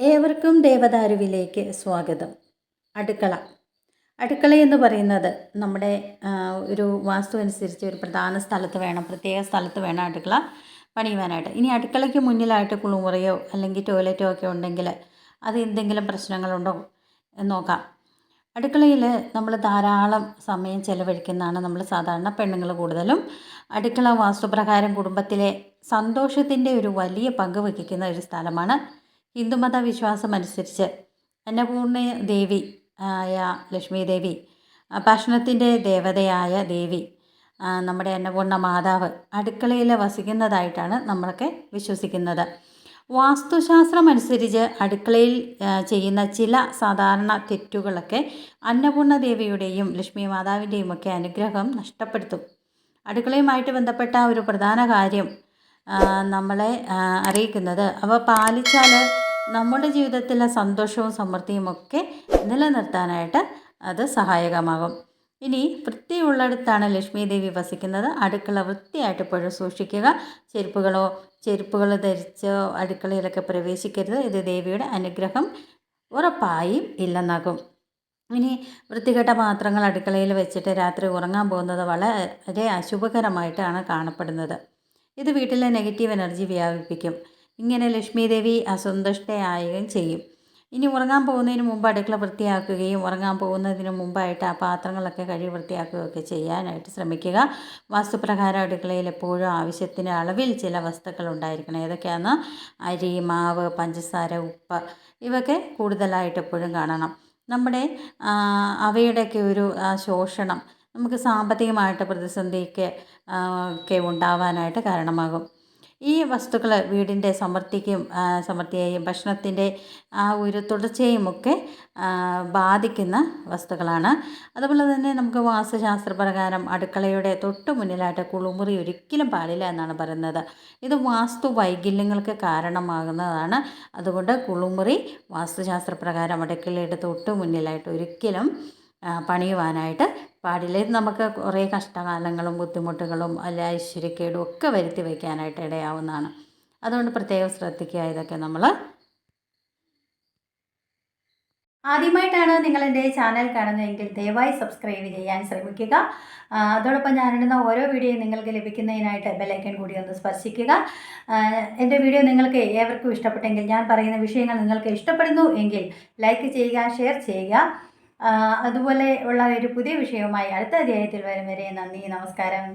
ഏവർക്കും ദേവദാരുവിലേക്ക് സ്വാഗതം. അടുക്കള അടുക്കളയെന്ന് പറയുന്നത് നമ്മുടെ ഒരു വാസ്തു അനുസരിച്ച് ഒരു പ്രധാന സ്ഥലത്ത് വേണം, പ്രത്യേക സ്ഥലത്ത് വേണം അടുക്കള പണിയുവാനായിട്ട്. ഇനി അടുക്കളയ്ക്ക് മുന്നിലായിട്ട് കുളിമുറിയോ അല്ലെങ്കിൽ ടോയ്ലറ്റോ ഒക്കെ ഉണ്ടെങ്കിൽ അത് എന്തെങ്കിലും പ്രശ്നങ്ങളുണ്ടോ എന്ന് നോക്കാം. അടുക്കളയിൽ നമ്മൾ ധാരാളം സമയം ചെലവഴിക്കുന്നതാണ് നമ്മൾ സാധാരണ പെണ്ണുങ്ങൾ കൂടുതലും. അടുക്കള വാസ്തുപ്രകാരം കുടുംബത്തിലെ സന്തോഷത്തിൻ്റെ ഒരു വലിയ പങ്ക് വഹിക്കുന്ന ഒരു സ്ഥലമാണ്. ഹിന്ദുമത വിശ്വാസം അനുസരിച്ച് അന്നപൂർണ ദേവി ആയ ലക്ഷ്മി ദേവി, ഭക്ഷണത്തിൻ്റെ ദേവതയായ ദേവി, നമ്മുടെ അന്നപൂർണ മാതാവ് അടുക്കളയിൽ വസിക്കുന്നതായിട്ടാണ് നമ്മളൊക്കെ വിശ്വസിക്കുന്നത്. വാസ്തുശാസ്ത്രം അനുസരിച്ച് അടുക്കളയിൽ ചെയ്യുന്ന ചില സാധാരണ തെറ്റുകളൊക്കെ അന്നപൂർണ ദേവിയുടെയും ലക്ഷ്മി മാതാവിൻ്റെയും ഒക്കെ അനുഗ്രഹം നഷ്ടപ്പെടുത്തും. അടുക്കളയുമായിട്ട് ബന്ധപ്പെട്ട ഒരു പ്രധാന കാര്യം നമ്മളെ അറിയിക്കുന്നത് അവ പാലിച്ചാൽ നമ്മുടെ ജീവിതത്തിലെ സന്തോഷവും സമൃദ്ധിയും ഒക്കെ നിലനിർത്താനായിട്ട് അത് സഹായകമാകും. ഇനി വൃത്തിയുള്ളിടത്താണ് ലക്ഷ്മി ദേവി വസിക്കുന്നത്. അടുക്കള വൃത്തിയായിട്ട് എപ്പോഴും സൂക്ഷിക്കുക. ചെരുപ്പുകൾ ധരിച്ച് അടുക്കളയിലൊക്കെ പ്രവേശിക്കരുത്. ഇത് ദേവിയുടെ അനുഗ്രഹം ഉറപ്പായും ഇല്ലെന്നാകും. ഇനി വൃത്തികെട്ട പാത്രങ്ങൾ അടുക്കളയിൽ വെച്ചിട്ട് രാത്രി ഉറങ്ങാൻ പോകുന്നത് വളരെ അശുഭകരമായിട്ടാണ് കാണപ്പെടുന്നത്. ഇത് വീട്ടിലെ നെഗറ്റീവ് എനർജി വ്യാപിപ്പിക്കും. ഇങ്ങനെ ലക്ഷ്മി ദേവി അസന്തുഷ്ടയാവുകയും ചെയ്യും. ഇനി ഉറങ്ങാൻ പോകുന്നതിന് മുമ്പ് അടുക്കള വൃത്തിയാക്കുകയും ഉറങ്ങാൻ പോകുന്നതിന് മുമ്പായിട്ട് ആ പാത്രങ്ങളൊക്കെ കഴുകി വൃത്തിയാക്കുകയൊക്കെ ചെയ്യാനായിട്ട് ശ്രമിക്കുക. വാസ്തുപ്രകാരം അടുക്കളയിൽ എപ്പോഴും ആവശ്യത്തിന് അളവിൽ ചില വസ്തുക്കൾ ഉണ്ടായിരിക്കണം. ഏതൊക്കെയാണെന്ന് അരി, മാവ്, പഞ്ചസാര, ഉപ്പ് ഇവയൊക്കെ കൂടുതലായിട്ട് എപ്പോഴും കാണണം. നമ്മുടെ അവയുടെയൊക്കെ ഒരു ശോഷണം നമുക്ക് സാമ്പത്തികമായിട്ട് പ്രതിസന്ധിക്ക് ഒക്കെ ഉണ്ടാവാനായിട്ട് കാരണമാകും. ഈ വസ്തുക്കൾ വീടിൻ്റെ സമൃദ്ധിയെയും ഭക്ഷണത്തിൻ്റെ ആ ഒരു തുടർച്ചയെയും ഒക്കെ ബാധിക്കുന്ന വസ്തുക്കളാണ്. അതുപോലെ തന്നെ നമുക്ക് വാസ്തുശാസ്ത്രപ്രകാരം അടുക്കളയുടെ തൊട്ട് മുന്നിലായിട്ട് കുളിമുറി ഒരിക്കലും പാടില്ല എന്നാണ് പറയുന്നത്. ഇത് വാസ്തു വൈകല്യങ്ങൾക്ക് കാരണമാകുന്നതാണ്. അതുകൊണ്ട് കുളിമുറി വാസ്തുശാസ്ത്രപ്രകാരം അടുക്കളയുടെ തൊട്ട് മുന്നിലായിട്ട് ഒരിക്കലും പണിയുവാനായിട്ട് പാടില്ല. ഇത് നമുക്ക് കുറേ കഷ്ടകാലങ്ങളും ബുദ്ധിമുട്ടുകളും അല്ല ഐശ്വര്യക്കേടും ഒക്കെ വരുത്തി വയ്ക്കാനായിട്ട് ഇടയാവുന്നതാണ്. അതുകൊണ്ട് പ്രത്യേകം ശ്രദ്ധിക്കുക. ഇതൊക്കെ നമ്മൾ ആദ്യമായിട്ടാണ് നിങ്ങൾ എൻ്റെ ചാനൽ കാണുന്നതെങ്കിൽ ദയവായി സബ്സ്ക്രൈബ് ചെയ്യാൻ ശ്രമിക്കുക. അതോടൊപ്പം ഞാനിടുന്ന ഓരോ വീഡിയോയും നിങ്ങൾക്ക് ലഭിക്കുന്നതിനായിട്ട് ബെല്ലൈക്കൺ കൂടി ഒന്ന് സ്പർശിക്കുക. എൻ്റെ വീഡിയോ നിങ്ങൾക്ക് ഏവർക്കും ഇഷ്ടപ്പെട്ടെങ്കിൽ, ഞാൻ പറയുന്ന വിഷയങ്ങൾ നിങ്ങൾക്ക് ഇഷ്ടപ്പെടുന്നു എങ്കിൽ ലൈക്ക് ചെയ്യുക, ഷെയർ ചെയ്യുക. അതുപോലെ ഉള്ള ഒരു പുതിയ വിഷയവുമായി അടുത്ത അധ്യായത്തിൽ വരും വരെ നന്ദി, നമസ്കാരം.